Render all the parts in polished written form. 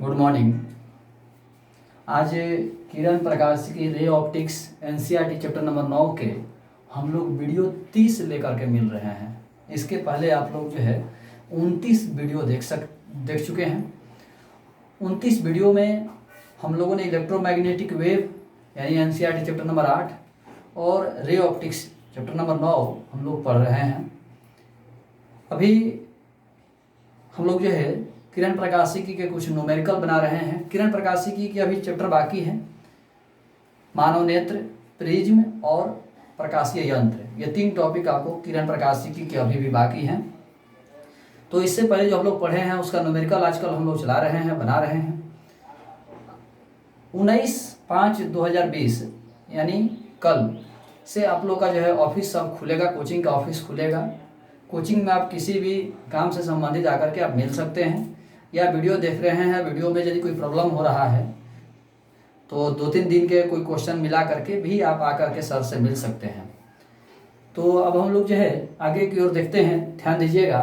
Good morning. आज किरण प्रकाश की ray optics NCERT chapter number 9 के हम लोग वीडियो 30 लेकर के मिल रहे हैं। इसके पहले आप लोग जो है 29 वीडियो देख चुके हैं। 29 वीडियो में हम लोगों ने इलेक्ट्रोमैग्नेटिक वेव यानी एनसीईआरटी चैप्टर नंबर 8 और रे ऑप्टिक्स चैप्टर नंबर 9 हम लोग पढ़ रहे हैं। अभी हम लोग जो है किरण प्रकाशिकी के कुछ न्यूमेरिकल बना रहे हैं। किरण प्रकाशिकी की अभी चैप्टर बाकी है। मानव नेत्र, प्रिज्म और प्रकाशीय यंत्र, ये 3 टॉपिक आपको किरण प्रकाशिकी के अभी भी बाकी हैं। तो इससे पहले जो हम लोग पढ़े हैं उसका न्यूमेरिकल आजकल हम लोग चला रहे हैं, बना रहे हैं। 19/5/2020 यानी कल से आप लोग का जो है ऑफिस सब खुलेगा, कोचिंग का ऑफिस खुलेगा। कोचिंग में आप किसी भी काम से संबंधित आकर के आप मिल सकते हैं, या वीडियो देख रहे हैं, वीडियो में यदि कोई प्रॉब्लम हो रहा है तो 2-3 दिन के कोई क्वेश्चन मिला करके भी आप आकर के सर से मिल सकते हैं। तो अब हम लोग जो है आगे की ओर देखते हैं, ध्यान दीजिएगा।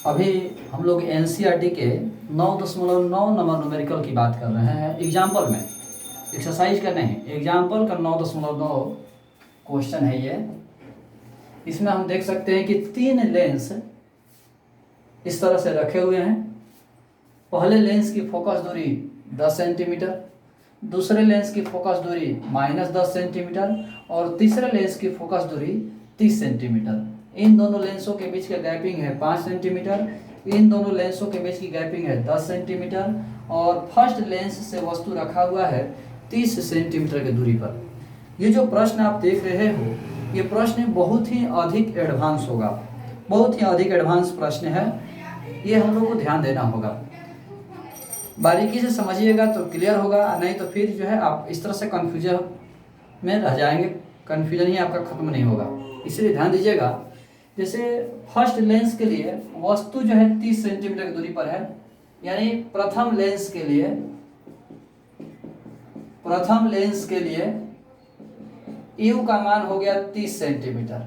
अभी हम लोग एनसीईआरटी के 9.9 नंबर न्यूमेरिकल की बात कर रहे हैं। एग्जाम्पल में एक्सरसाइज का नहीं, एग्जाम्पल का 9.9 क्वेश्चन है ये। इसमें हम देख सकते हैं कि 3 लेंस इस तरह से रखे हुए हैं। पहले लेंस की फोकस दूरी 10 सेंटीमीटर, दूसरे लेंस की फोकस दूरी -10 सेंटीमीटर और तीसरे लेंस की फोकस दूरी 30 सेंटीमीटर। इन दोनों लेंसों के बीच का गैपिंग है 5 सेंटीमीटर। इन दोनों लेंसों के बीच की गैपिंग है 10 सेंटीमीटर और फर्स्ट लेंस से वस्तु रखा हुआ है 30 सेंटीमीटर की दूरी पर। ये जो प्रश्न आप देख रहे हो, ये प्रश्न बहुत ही अधिक एडवांस होगा, बहुत ही अधिक एडवांस प्रश्न है। ये हम लोग को ध्यान देना होगा, बारीकी से समझिएगा तो क्लियर होगा, नहीं तो फिर जो है आप इस तरह से कन्फ्यूजन में रह जाएंगे, कन्फ्यूजन ही आपका खत्म नहीं होगा। इसलिए ध्यान दीजिएगा। जैसे फर्स्ट लेंस के लिए वस्तु जो है 30 सेंटीमीटर की दूरी पर है, यानी प्रथम लेंस के लिए यू का मान हो गया 30 सेंटीमीटर।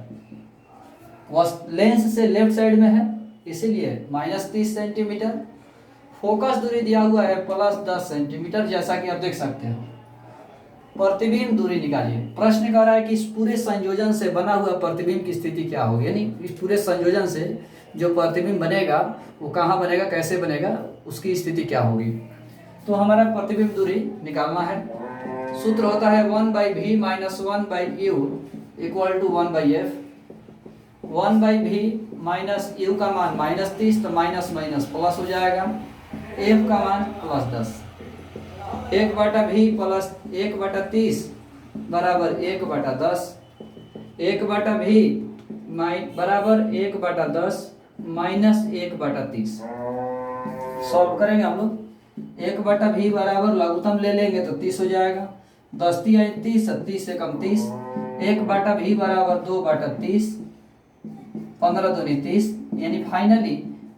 लेंस से लेफ्ट साइड में है इसीलिए -30 सेंटीमीटर। फोकस दूरी दिया हुआ है +10 सेंटीमीटर, जैसा कि आप देख सकते हो। प्रतिबिंब दूरी निकालिए। प्रश्न कह रहा है कि इस पूरे संयोजन से बना हुआ प्रतिबिंब की स्थिति क्या होगी, यानी इस पूरे संयोजन से जो प्रतिबिंब बनेगा वो कहाँ बनेगा, कैसे बनेगा, उसकी स्थिति क्या होगी। तो हमारा प्रतिबिंब दूरी निकालना है। सूत्र होता है 1/v - 1/u = 1/f। 1/v minus u का मान -30 तो माइनस प्लस हो जाएगा, f का मान +10। 1/v प्लस 1/30 बराबर 1/10। 1/v बराबर 1/10 माइनस 1/30। सॉल्व करेंगे हम लोग। 1/v बराबर लघुत्तम ले लेंगे तो 30 हो जाएगा। 10 × 30 30 से कम 30। 1/v बराबर 2/30, 15 दूनी 30, यानी फाइनली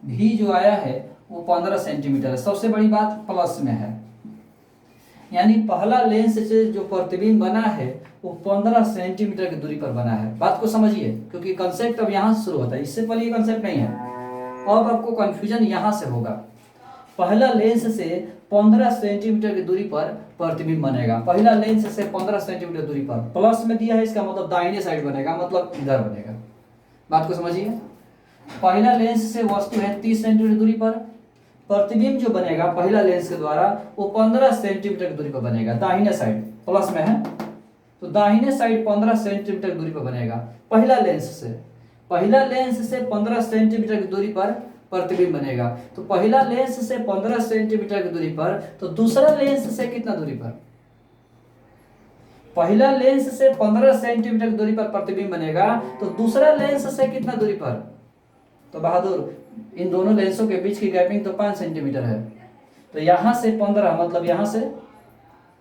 v जो आया है वो 15 सेंटीमीटर है। सबसे बड़ी बात प्लस में है, यानी पहला लेंस से जो प्रतिबिंब बना है वो 15 सेंटीमीटर की दूरी पर बना है। बात को समझिए, क्योंकि कंसेप्ट अब यहाँ से शुरू होता है, इससे पहले ये कंसेप्ट नहीं है। अब आपको कंफ्यूजन यहाँ से होगा। पहला लेंस से 15 सेंटीमीटर की दूरी पर प्रतिबिंब बनेगा। पहला लेंस से 15 सेंटीमीटर दूरी पर, प्लस में दिया है, इसका मतलब दाहिने साइड बनेगा, मतलब इधर बनेगा। बात को समझिए। पहला लेंस से वस्तु है 30 सेंटीमीटर दूरी पर, प्रतिबिंब जो बनेगा पहला लेंस के द्वारा वो 15 सेंटीमीटर की दूरी पर बनेगा। दाहिने साइड प्लस में है तो दाहिने साइड 15 सेंटीमीटर की दूरी पर बनेगा। पहला लेंस से 15 सेंटीमीटर की दूरी पर प्रतिबिंब बनेगा। तो पहला लेंस से 15 सेंटीमीटर की दूरी पर, तो दूसरा लेंस से कितना दूरी पर? पहला लेंस से 15 सेंटीमीटर की दूरी पर प्रतिबिंब बनेगा, तो दूसरा लेंस से कितना दूरी पर? तो बहादुर, इन दोनों लेंसों के बीच की गैपिंग तो 5 सेंटीमीटर है, तो यहां से 15 मतलब यहां से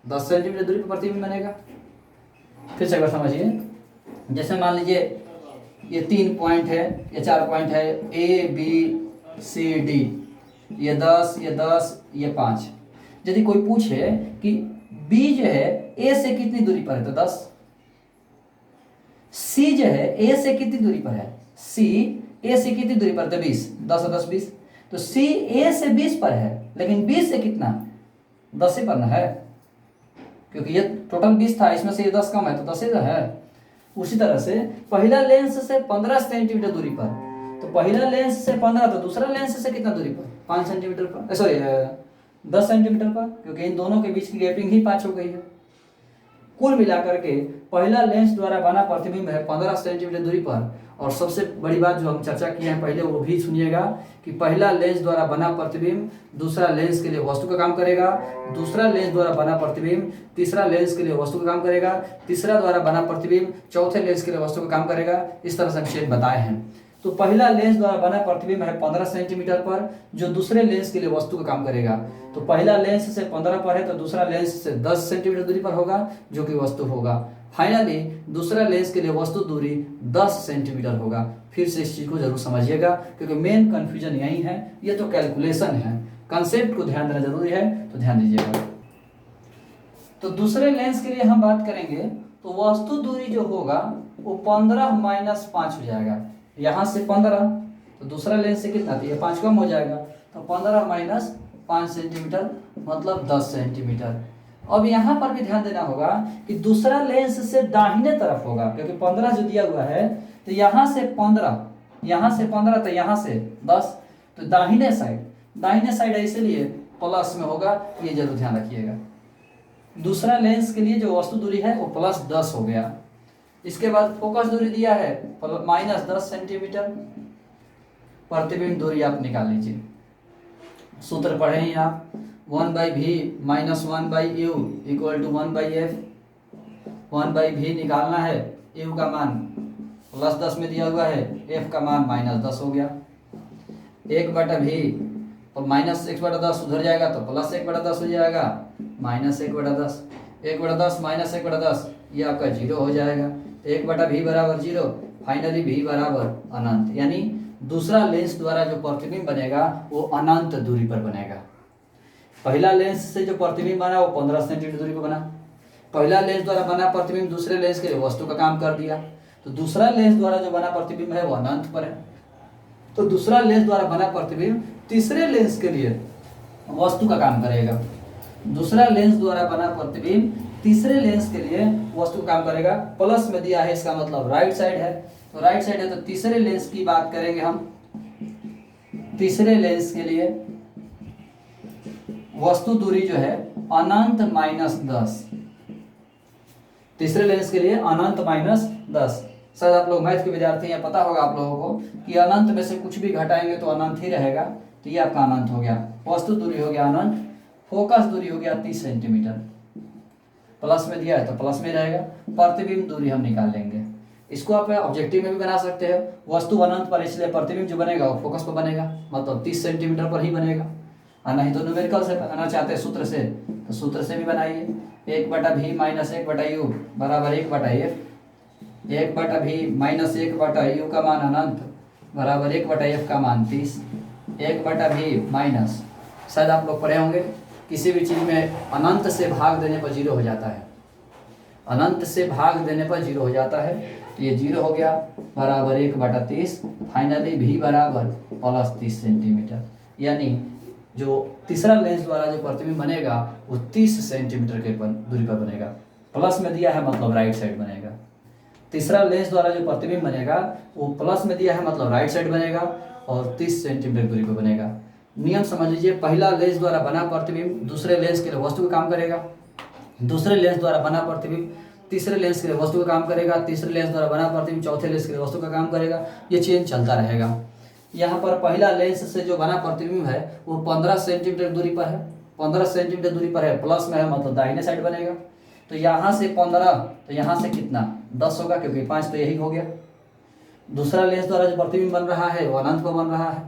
10 सेंटीमीटर दूरी पर प्रतिबिंब बनेगा। फिर से एक बार समझिए। जैसे मान लीजिए ये 3 पॉइंट है, ये 4 पॉइंट है, A B C D, ये 10, ये 10, ये 5। यदि कोई पूछे कि B जो है A से कितनी दूरी पर है, तो 10। C जो है A से कितनी दूरी पर है, सी ए से कितनी दूरी पर थे 20, 10 और 10 20, तो सी ए से 20 पर है, लेकिन 20 से कितना 10 ही पर ना है, क्योंकि ये टोटल 20 था, इसमें से ये 10 कम है तो 10 ही तो है। उसी तरह से पहला लेंस से 15 सेंटीमीटर दूरी पर, तो पहला लेंस से 15 तो दूसरा लेंस से कितना दूरी पर 5 सेंटीमीटर पर, सॉरी 10 सेंटीमीटर पर, क्योंकि इन दोनों के बीच की गैपिंग ही 5 हो गई है। कुल मिलाकर के पहला लेंस द्वारा बना प्रतिबिंब है 15 सेंटीमीटर दूरी पर। और सबसे बड़ी बात जो हम चर्चा किए हैं पहले वो भी सुनिएगा कि पहला लेंस द्वारा बना प्रतिबिंब दूसरा लेंस के लिए वस्तु का काम करेगा, दूसरा लेंस द्वारा बना प्रतिबिंब तीसरा लेंस के लिए वस्तु का काम करेगा, तीसरा द्वारा बना प्रतिबिंब चौथे लेंस के लिए वस्तु का काम करेगा। इस तरह से विषय बताए हैं। तो पहला लेंस द्वारा बना प्रतिबिंब है 15 सेंटीमीटर पर, जो दूसरे लेंस के लिए वस्तु का काम करेगा। तो पहला लेंस से 15 पर है तो दूसरा लेंस से 10 सेंटीमीटर दूरी पर होगा, जो कि वस्तु होगा। फाइनली दूसरा लेंस के लिए वस्तु दूरी 10 सेंटीमीटर होगा। फिर से इस चीज को जरूर समझिएगा, क्योंकि मेन कंफ्यूजन यही है। ये तो कैलकुलेशन है, कंसेप्ट को ध्यान देना जरूरी है, तो ध्यान दीजिएगा। तो दूसरे लेंस के लिए हम बात करेंगे तो वस्तु दूरी जो होगा वो 15 माइनस 5 हो जाएगा। यहाँ से 15 तो दूसरा लेंस से कितना, तो ये 5 कम हो जाएगा, तो 15 माइनस 5 सेंटीमीटर मतलब 10 सेंटीमीटर। अब यहाँ पर भी ध्यान देना होगा कि दूसरा लेंस से दाहिने तरफ होगा, क्योंकि 15 जो दिया हुआ है तो यहाँ से 15 तो यहाँ से 10, तो दाहिने साइड है, इसलिए प्लस में होगा, ये जरूर ध्यान रखिएगा। दूसरा लेंस के लिए जो वस्तु दूरी है वो प्लस 10 हो गया। इसके बाद फोकस दूरी दिया है माइनस 10 सेंटीमीटर। प्रतिबिंब दूरी आप निकाल लीजिए, सूत्र पढ़े ही आप, 1/v minus 1/u equal to 1/f। 1/v निकालना है, u का मान प्लस 10 में दिया हुआ है, f का मान माइनस 10 हो गया। 1/v और माइनस 1/10 उधर जाएगा तो प्लस 1/10 हो जाएगा, माइनस 1/10। 1/10 माइनस 1/10 ये आपका 0 हो जाएगा। 1/v बराबर 0। फाइनली v बराबर अनंत, यानी दूसरा लेंस द्वारा जो प्रतिबिंब बनेगा वो अनंत दूरी पर बनेगा। पहला लेंस से जो प्रतिबिंब बना वो 15 सेंटीमीटर दूरी पर बना। पहला लेंस द्वारा बना प्रतिबिंब दूसरे लेंस के लिए वस्तु का काम कर दिया, तो दूसरा लेंस द्वारा जो बना प्रतिबिंब है वो अनंत पर है। तो दूसरा लेंस द्वारा बना प्रतिबिंब तीसरे लेंस के लिए वस्तु का काम करेगा। दूसरा लेंस द्वारा बना प्रतिबिंब तीसरे लेंस के लिए वस्तु काम करेगा। प्लस में दिया है, इसका मतलब राइट साइड है, तो राइट साइड है तो तीसरे लेंस की बात करेंगे हम। तीसरे लेंस के लिए वस्तु दूरी जो है अनंत माइनस 10। तीसरे लेंस के लिए अनंत माइनस 10। शायद आप लोग मैथ के विद्यार्थी हैं, पता होगा आप लोगों को कि अनंत में से कुछ भी घटाएंगे तो अनंत ही रहेगा, तो ये आपका अनंत हो गया। वस्तु दूरी हो गया अनंत, फोकस दूरी हो गया 30 सेंटीमीटर। प्लस में दिया है तो प्लस में रहेगा। प्रतिबिंब दूरी हम निकाल लेंगे, इसको आप ऑब्जेक्टिव में भी बना सकते हैं। वस्तु अनंत पर, इसलिए प्रतिबिंब जो बनेगा वो फोकस पर बनेगा, मतलब 30 सेंटीमीटर पर ही बनेगा। और नहीं तो न्यूमेरिकल से बनाना चाहते हैं सूत्र से, तो सूत्र से भी बनाइए। 1/v माइनस 1/u बराबर 1/f। 1/v माइनस 1/u का मान अनंत बराबर 1/f का मान 30। 1/v माइनस, शायद आप लोग पढ़े होंगे किसी भी चीज़ में अनंत से भाग देने पर 0 हो जाता है। अनंत से भाग देने पर 0 हो जाता है, तो ये 0 हो गया बराबर 1/30। फाइनली v बराबर प्लस 30 सेंटीमीटर, यानी जो तीसरा लेंस द्वारा जो प्रतिबिंब बनेगा वो 30 सेंटीमीटर के दूरी पर बनेगा। प्लस में दिया है मतलब राइट साइड बनेगा। तीसरा लेंस द्वारा जो प्रतिबिंब बनेगा वो प्लस में दिया है मतलब राइट साइड बनेगा और 30 सेंटीमीटर दूरी पर बनेगा। नियम समझ लीजिए, पहला लेंस द्वारा बना प्रतिबिंब दूसरे लेंस के लिए वस्तु का काम करेगा। दूसरे लेंस द्वारा बना प्रतिबिंब तीसरे लेंस के लिए वस्तु का काम करेगा। तीसरे लेंस द्वारा बना प्रतिबिंब चौथे लेंस के लिए वस्तु का काम करेगा। ये चेन चलता रहेगा। यहाँ पर पहला लेंस से जो बना प्रतिबिंब है वो 15 सेंटीमीटर दूरी पर है। 15 सेंटीमीटर दूरी पर है, प्लस में है मतलब दाहिने साइड बनेगा। तो यहाँ से 15 तो यहाँ से कितना 10 होगा, क्योंकि 5 तो यही हो गया। दूसरा लेंस द्वारा जो प्रतिबिंब बन रहा है वो अनंत पर बन रहा है,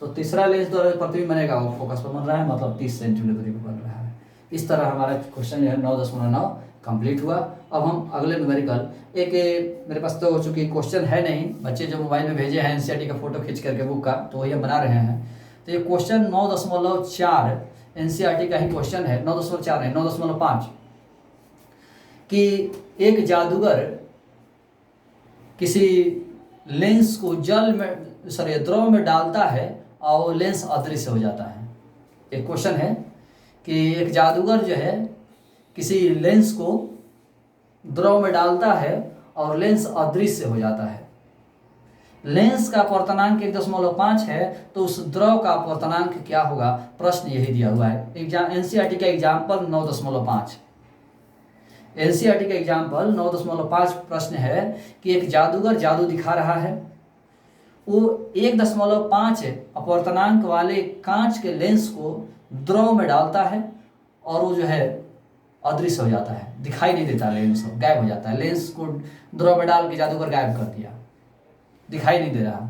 तो तीसरा लेंस द्वारा जो प्रतिबिंब बनेगा वो फोकस पर बन रहा है, मतलब 30 सेंटीमीटर दूरी पर बन रहा है। इस तरह हमारा क्वेश्चन जो है 9.9 कंप्लीट हुआ। अब हम अगले न्यूमेरिकल एक, मेरे पास तो चूंकि क्वेश्चन है नहीं, बच्चे जो मोबाइल में भेजे हैं एनसीईआरटी का फोटो खींच करके बुक का, तो वही हम बना रहे हैं। तो ये क्वेश्चन 9.4 एनसीईआरटी का ही क्वेश्चन है। 9.4 है, 9.5 कि एक जादूगर किसी लेंस को द्रव में डालता है और लेंस अदृश्य हो जाता है। एक क्वेश्चन है कि एक जादूगर जो है किसी लेंस को द्रव में डालता है और लेंस अदृश्य हो जाता है। लेंस का अपवर्तनांक 1.5 है, तो उस द्रव का अपवर्तनांक क्या होगा? प्रश्न यही दिया हुआ है। एनसीईआरटी का एग्जाम्पल 9.5। एनसीईआरटी का एग्जाम्पल 9.5 प्रश्न है कि एक जादूगर जादू दिखा रहा है। वो 1.5 अपवर्तनांक वाले कांच के लेंस को द्रव में डालता है और वो जो है अदृश्य हो जाता है, दिखाई नहीं देता, लेंस गायब हो जाता है। लेंस को द्रव में डाल के जादूगर गायब कर दिया, दिखाई नहीं दे रहा।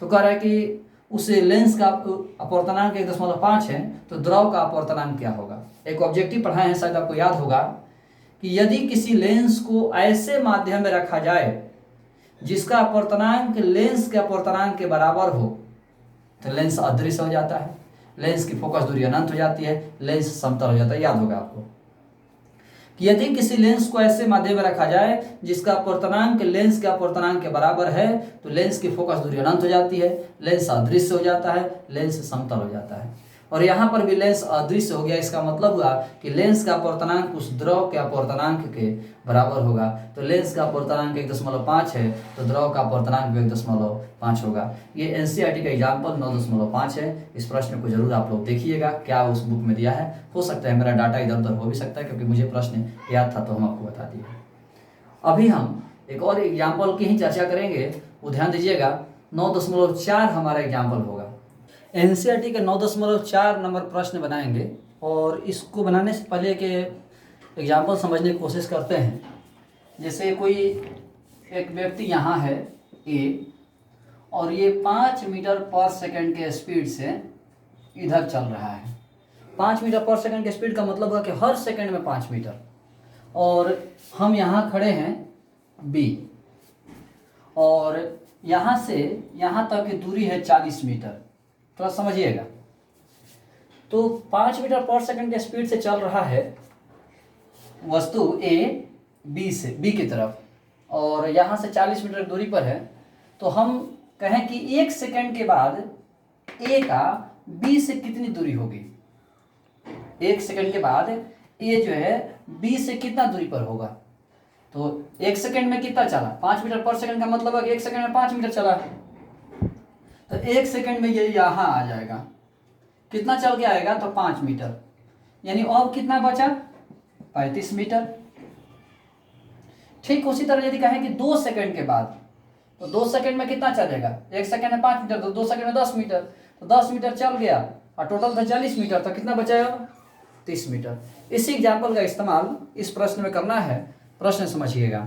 तो कह रहा है कि उस लेंस का अपवर्तनांक 1.5 है, तो द्रव का अपवर्तनांक क्या होगा? एक ऑब्जेक्टिव पढ़ाए हैं, शायद आपको याद होगा कि यदि किसी लेंस को ऐसे माध्यम में रखा जाए जिसका अपवर्तनांक लेंस के अपवर्तनांक के बराबर हो, तो लेंस अदृश्य हो जाता है, लेंस की फोकस दूरी अनंत हो जाती है, लेंस समतल हो जाता है। याद होगा आपको कि यदि किसी लेंस को ऐसे माध्यम में रखा जाए जिसका अपवर्तनांक लेंस के अपवर्तनांक के बराबर है, तो लेंस की फोकस दूरी अनंत हो जाती है, लेंस अदृश्य हो जाता है, लेंस समतल हो जाता है। और यहाँ पर भी लेंस अदृश्य हो गया। इसका मतलब हुआ कि लेंस का अपवर्तनांक उस द्रव के अपवर्तनांक के बराबर होगा। तो लेंस का अपवर्तनांक 1.5 है, तो द्रव का अपवर्तनांक भी 1.5 होगा। ये एनसीईआरटी का एग्जाम्पल 9.5 है। इस प्रश्न को जरूर आप लोग देखिएगा, क्या उस बुक में दिया है। हो सकता है मेरा डाटा इधर उधर हो भी सकता है, क्योंकि मुझे प्रश्न याद था तो हम आपको बता दिए। अभी हम एक और एग्जाम्पल की ही चर्चा करेंगे, वो ध्यान दीजिएगा। 9.4 हमारा एग्जाम्पल होगा। एनसीईआरटी के 9.4 नंबर प्रश्न बनाएंगे, और इसको बनाने से पहले के एग्जाम्पल समझने की कोशिश करते हैं। जैसे कोई एक व्यक्ति यहाँ है ए, और ये 5 मीटर पर सेकंड के स्पीड से इधर चल रहा है। 5 मीटर पर सेकंड के स्पीड का मतलब हुआ कि हर सेकंड में 5 मीटर। और हम यहाँ खड़े हैं बी, और यहाँ से यहाँ तक की दूरी है 40 मीटर। थोड़ा समझिएगा। तो 5 मीटर पर सेकंड के स्पीड से चल रहा है वस्तु ए बी की तरफ, और यहाँ से 40 मीटर दूरी पर है। तो हम कहें कि 1 सेकंड के बाद ए का बी से कितनी दूरी होगी? 1 सेकंड के बाद ए जो है बी से कितना दूरी पर होगा? तो 1 सेकंड में कितना चला? 5 मीटर पर सेकंड का मतलब है कि 1 सेकंड में 5 मीटर चला। तो 1 सेकंड में ये यहाँ आ जाएगा। कितना चल के आएगा? तो 5 मीटर। यानी अब कितना बचा? 35 मीटर। ठीक उसी तरह यदि कहें कि 2 सेकंड के बाद, तो 2 सेकंड में कितना चलेगा? 1 सेकंड में 5 मीटर, तो 2 सेकंड में 10 मीटर। तो 10 मीटर चल गया, और टोटल था 40 मीटर। तो कितना बचाएगा? 30 मीटर। इसी एग्जाम्पल का इस्तेमाल इस प्रश्न में करना है। प्रश्न समझिएगा।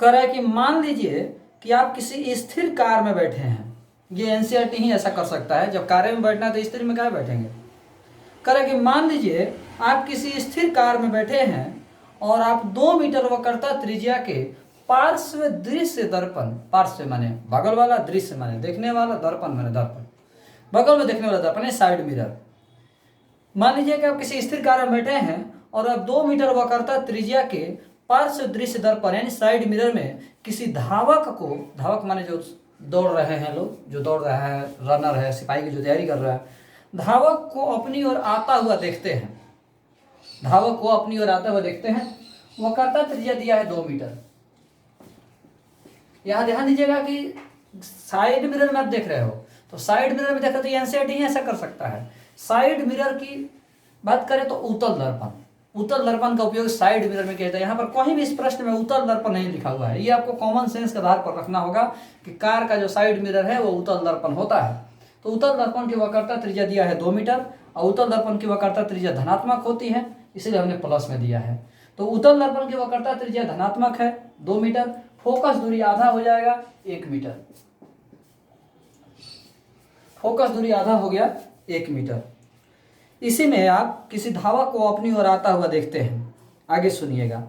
कह रहा है कि मान लीजिए कि आप किसी स्थिर कार में बैठे हैं। ये एनसीईआरटी ही ऐसा कर सकता है। जब कार में बैठना है तो स्थिर में क्या बैठेंगे? कह रहा है कि मान लीजिए आप किसी स्थिर कार में बैठे हैं और आप 2 मीटर वक्रता त्रिज्या के पार्श्व दृश्य दर्पण, पार्श्व माने बगल वाला, दृश्य माने देखने वाला, दर्पण माने दर्पण, बगल में देखने वाला दर्पण है साइड मिरर। मान लीजिए कि आप किसी स्थिर कार में बैठे हैं और आप 2 मीटर वक्रता त्रिज्या के पार्श्व दृश्य दर्पण यानी साइड मिरर में किसी धावक को, धावक माने जो दौड़ रहे हैं लोग, जो दौड़ रहा है, रनर है, सिपाही की जो तैयारी कर रहा है, धावक को अपनी ओर आता हुआ देखते हैं। धावक को अपनी ओर आता हुआ देखते हैं। वक्रता त्रिज्या दिया है 2 मीटर। यहां ध्यान दीजिएगा कि साइड मिरर में आप देख रहे हो, तो साइड मिरर में देखा तो एनसीईआरटी ही ऐसा कर सकता है। साइड मिरर की बात करें तो उत्तल दर्पण, उत्तल दर्पण का उपयोग साइड मिरर में किया जाता है। यहाँ पर कहीं भी इस प्रश्न में उत्तल दर्पण नहीं लिखा हुआ है। ये आपको कॉमन सेंस के आधार पर रखना होगा कि कार का जो साइड मिरर है वो उत्तल दर्पण होता है। तो उत्तल दर्पण की वक्रता त्रिज्या दिया है 2 मीटर, और उत्तल दर्पण की वक्रता त्रिज्या धनात्मक होती है, इसलिए हमने प्लस में दिया है। तो उत्तल दर्पण की वक्रता त्रिज्या धनात्मक है 2 मीटर, फोकस दूरी आधा हो जाएगा 1 मीटर। फोकस दूरी आधा हो गया 1 मीटर। इसी में आप किसी धावक को अपनी ओर आता हुआ देखते हैं। आगे सुनिएगा।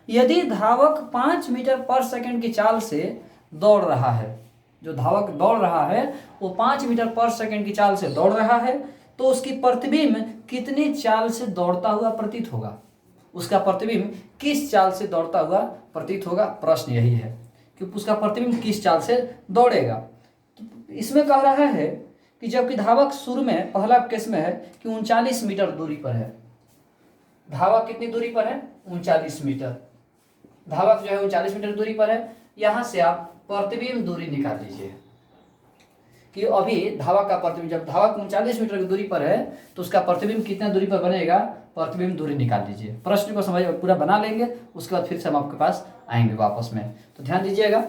यदि धावक 5 मीटर पर सेकंड की चाल से दौड़ रहा है, जो धावक दौड़ रहा है वो 5 मीटर पर सेकंड की चाल से दौड़ रहा है, तो उसकी प्रतिबिंब कितनी चाल से दौड़ता हुआ प्रतीत होगा? उसका प्रतिबिंब किस चाल से दौड़ता हुआ प्रतीत होगा? प्रश्न यही है। कि उसका प्रतिबिंब किस चाल से दौड़ेगा। तो इसमें कह रहा है कि जबकि धावक शुरू में पहला केस में है कि 39 मीटर दूरी पर है। धावक कितनी दूरी पर है? 39 मीटर। धावक जो है 39 मीटर दूरी पर है। यहाँ से आप प्रतिबिंब दूरी निकाल लीजिए कि अभी धावक का प्रतिबिंब, जब धावक 39 मीटर की दूरी पर है तो उसका प्रतिबिंब कितना दूरी पर बनेगा, प्रतिबिंब दूरी निकाल लीजिए। प्रश्न को समझ पूरा बना लेंगे, उसके बाद फिर से हम आपके पास आएंगे वापस में। तो ध्यान दीजिएगा,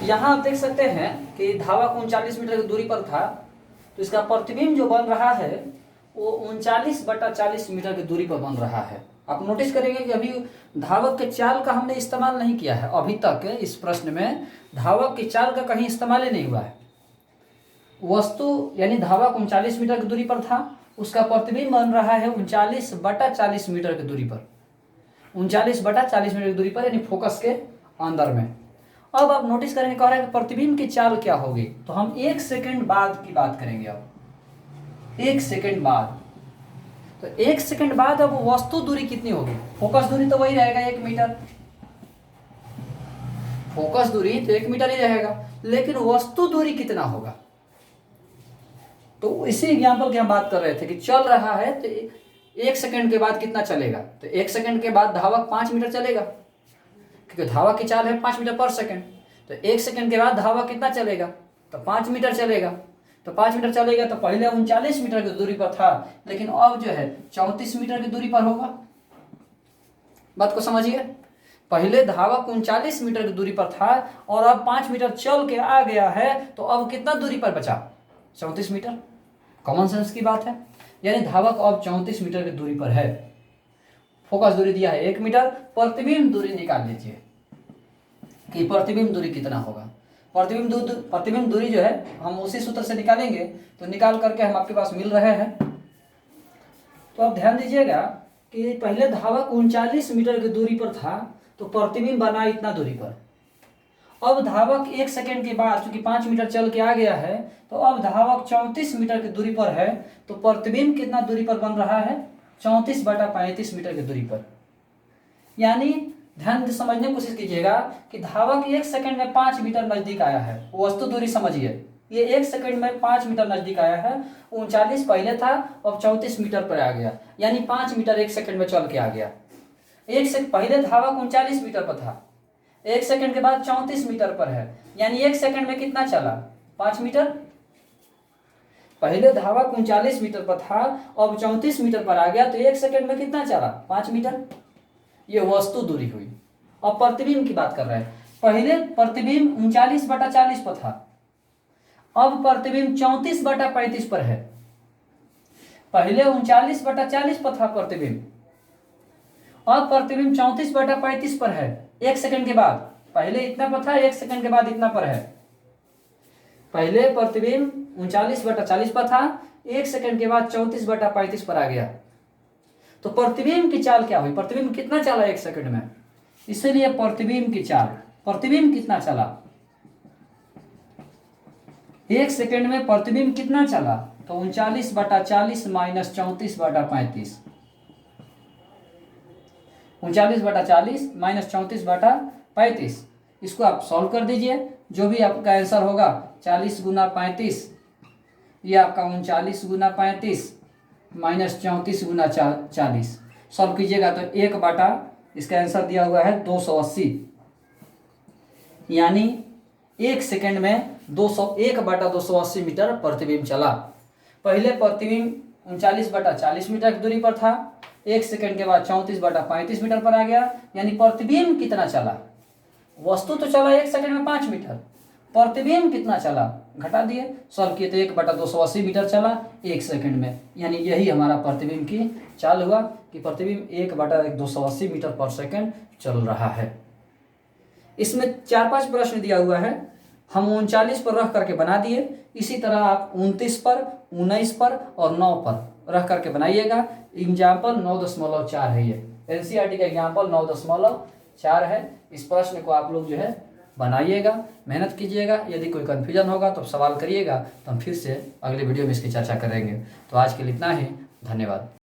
यहाँ आप देख सकते हैं कि धावक 39 मीटर की दूरी पर था, तो इसका प्रतिबिंब जो बन रहा है वो 39/40 मीटर की दूरी पर बन रहा है। आप नोटिस करेंगे कि अभी धावक के चाल का हमने इस्तेमाल नहीं किया है। अभी तक इस प्रश्न में धावक के चाल का कहीं इस्तेमाल ही नहीं हुआ है। वस्तु यानी धावक 39 मीटर की दूरी पर था, उसका प्रतिबिंब बन रहा है 39/40 मीटर की दूरी पर, 39/40 मीटर की दूरी पर, यानी फोकस के अंदर में। अब आप नोटिस करेंगे कह रहा है कि प्रतिबिंब की चाल क्या होगी, तो हम 1 सेकंड बाद की बात करेंगे। अब 1 सेकंड बाद, तो 1 सेकंड बाद अब वस्तु दूरी कितनी होगी? फोकस दूरी तो वही रहेगा 1 मीटर, फोकस दूरी तो 1 मीटर ही रहेगा, लेकिन वस्तु दूरी कितना होगा? तो इसी एग्जाम्पल की हम बात कर रहे थे कि चल रहा है तो 1 सेकंड के बाद कितना चलेगा, तो 1 सेकंड के बाद धावक 5 मीटर चलेगा, क्योंकि धावक की चाल है 5 मीटर पर सेकंड। तो 1 सेकंड के बाद धावक कितना चलेगा, तो 5 मीटर चलेगा। तो 5 मीटर चलेगा तो पहले 39 मीटर की दूरी पर था, लेकिन अब जो है 34 मीटर की दूरी पर होगा। बात को समझिए, पहले धावक 39 मीटर की दूरी पर था और अब 5 मीटर चल के आ गया है, तो अब कितना दूरी पर बचा? 34 मीटर। कॉमन सेंस की बात है, यानी धावक अब 34 मीटर की दूरी पर है। फोकस दूरी दिया है 1 मीटर, प्रतिबिंब दूरी निकाल लीजिए कि प्रतिबिंब दूरी कितना होगा। प्रतिबिंब दूरी जो है हम उसी सूत्र से निकालेंगे, तो निकाल करके हम आपके पास मिल रहे हैं। तो आप ध्यान दीजिएगा कि पहले धावक 39 मीटर की दूरी पर था, तो प्रतिबिंब बना इतना दूरी पर। अब धावक 1 सेकंड के बाद चूंकि 5 मीटर चल के आ गया है, तो अब धावक 34 मीटर की दूरी पर है, तो प्रतिबिंब कितना दूरी पर बन रहा है? 34/35 मीटर की दूरी पर। यानी ध्यान से समझने की कोशिश कीजिएगा कि धावक 1 सेकंड में 5 मीटर नजदीक आया है। वस्तु दूरी समझिए, ये 1 सेकंड में 5 मीटर नजदीक आया है। 39 पहले था, अब 34 मीटर पर आ गया, यानी 5 मीटर 1 सेकंड में चल के आ गया। पहले धावक 39 मीटर पर था, 1 सेकंड के बाद 34 मीटर पर है, यानी 1 सेकंड में कितना चला? 5 मीटर। पहले धावक 39 मीटर पर था, अब 34 मीटर पर आ गया, तो 1 सेकंड में कितना चला? 5 मीटर। ये वस्तु दूरी हुई। अब प्रतिबिंब की बात कर रहे हैं। पहले प्रतिबिंब 39/40 पर था, अब प्रतिबिंब 34/35 पर है। पहले 39/40 पर था प्रतिबिंब, अब प्रतिबिंब 34/35 पर है 1 सेकंड के बाद। पहले इतना पर था, 1 सेकंड के बाद इतना पर है। पहले प्रतिबिंब 39/40 पर था, 1 सेकंड के बाद 34/35 पर आ गया। तो प्रतिबिंब की चाल क्या हुई? प्रतिबिंब कितना चला 1 सेकंड में? इसलिए प्रतिबिंब की चाल, प्रतिबिंब कितना चला 1 सेकंड में? प्रतिबिंब कितना चला? तो 39/40 माइनस 34/35, 39/40 माइनस 34/35। इसको आप सॉल्व कर दीजिए, जो भी आपका आंसर होगा 40 गुना 35, ये आपका 39 गुना 35 माइनस 34 गुना 40। सॉल्व कीजिएगा तो 1 बटा, इसका आंसर दिया हुआ है 280, यानी 1 सेकंड में 1/280 मीटर प्रतिबिंब चला। पहले प्रतिबिंब 39/40 मीटर की दूरी पर था, 1 सेकंड के बाद 34/35 मीटर पर आ गया, यानी प्रतिबिंब कितना चला? वस्तु तो चला 1 सेकंड में 5 मीटर, प्रतिबिंब कितना चला? घटा दिए, सॉल्व किए तो 1/280 मीटर चला 1 सेकंड में, यानी यही हमारा प्रतिबिंब की चाल हुआ कि प्रतिबिंब 1/280 मीटर पर सेकंड चल रहा है। इसमें 4-5 प्रश्न दिया हुआ है, हम 39 पर रख करके बना दिए। इसी तरह आप 29 पर, 19 पर और 9 पर रख करके बनाइएगा। एग्जाम्पल 9.4 है, ये एनसीईआरटी का एग्जाम्पल 9.4 है। इस प्रश्न को आप लोग जो है बनाइएगा, मेहनत कीजिएगा। यदि कोई कन्फ्यूजन होगा तो सवाल करिएगा, तो हम फिर से अगले वीडियो में इसकी चर्चा करेंगे। तो आज के लिए इतना ही, धन्यवाद।